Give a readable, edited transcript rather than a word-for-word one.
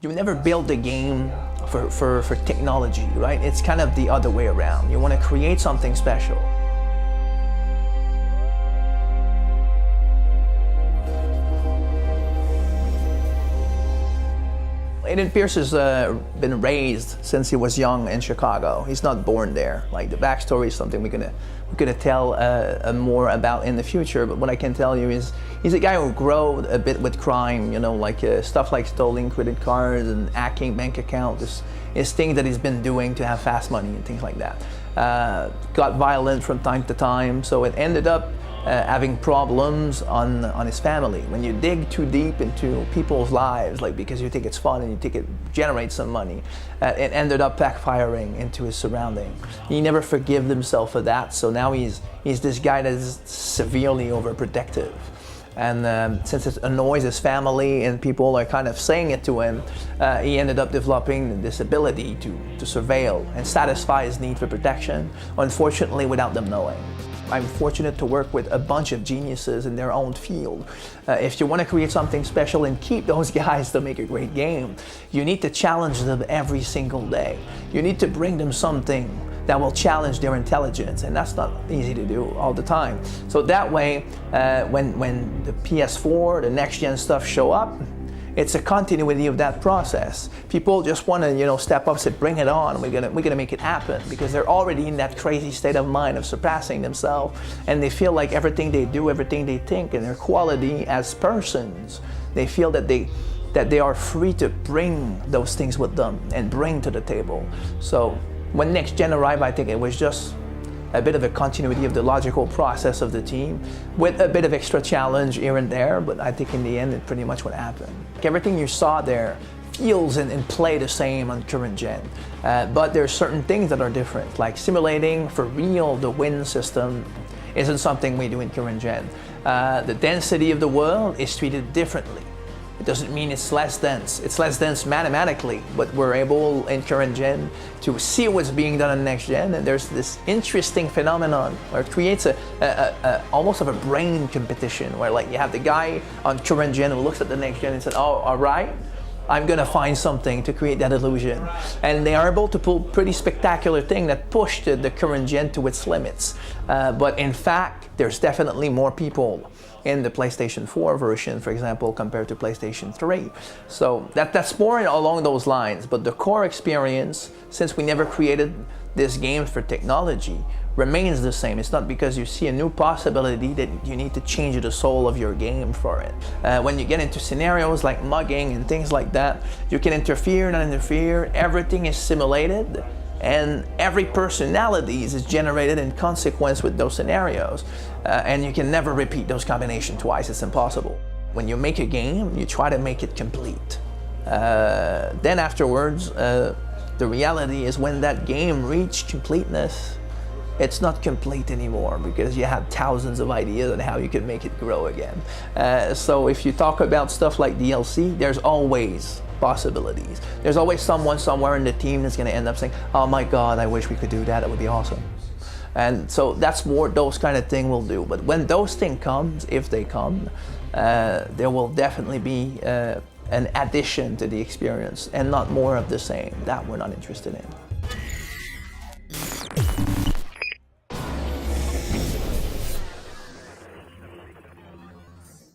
You never build a game for technology, right? It's kind of the other way around. You want to create something special. Aiden Pierce has been raised since he was young in Chicago. He's not born there. Like, the backstory is something we're gonna tell more about in the future. But what I can tell you is he's a guy who grew a bit with crime. You know, like stuff like stolen credit cards and hacking bank accounts. Is things that he's been doing to have fast money and things like that. Got violent from time to time, so it ended up having problems on his family. When you dig too deep into people's lives, like because you think it's fun and you think it generates some money, it ended up backfiring into his surrounding. He never forgave himself for that, so now he's this guy that is severely overprotective. And since it annoys his family and people are kind of saying it to him, he ended up developing this ability to surveil and satisfy his need for protection, unfortunately without them knowing. I'm fortunate to work with a bunch of geniuses in their own field. If you want to create something special and keep those guys to make a great game, you need to challenge them every single day. You need to bring them something that will challenge their intelligence, and that's not easy to do all the time. So that way, when the PS4, the next-gen stuff show up, it's a continuity of that process. People just want to, step up and say, bring it on, we're gonna make it happen, because they're already in that crazy state of mind of surpassing themselves, and they feel like everything they do, everything they think, and their quality as persons, they feel that they are free to bring those things with them and bring to the table. So when next gen arrived, I think it was just a bit of a continuity of the logical process of the team with a bit of extra challenge here and there, but I think in the end, it's pretty much what happened. Everything you saw there feels and play the same on current gen, but there's certain things that are different, like simulating for real the wind system isn't something we do in current gen. The density of the world is treated differently. It doesn't mean it's less dense. It's less dense mathematically, but we're able in current gen to see what's being done in next gen, and there's this interesting phenomenon where it creates almost of a brain competition, where like you have the guy on current gen who looks at the next gen and says, oh, all right, I'm gonna find something to create that illusion. And they are able to pull pretty spectacular thing that pushed the current gen to its limits. But in fact, there's definitely more people in the PlayStation 4 version, for example, compared to PlayStation 3. So that's more along those lines, but the core experience, since we never created this game for technology, remains the same. It's not because you see a new possibility that you need to change the soul of your game for it. When you get into scenarios like mugging and things like that, you can interfere, not interfere, everything is simulated, and every personality is generated in consequence with those scenarios. And you can never repeat those combinations twice, it's impossible. When you make a game, you try to make it complete. Then afterwards, the reality is when that game reached completeness, it's not complete anymore because you have thousands of ideas on how you can make it grow again. So if you talk about stuff like DLC, there's always possibilities. There's always someone somewhere in the team that's going to end up saying, oh my God, I wish we could do that, that would be awesome. And so that's more those kind of thing we'll do. But when those things comes, if they come, there will definitely be an addition to the experience and not more of the same. That we're not interested in.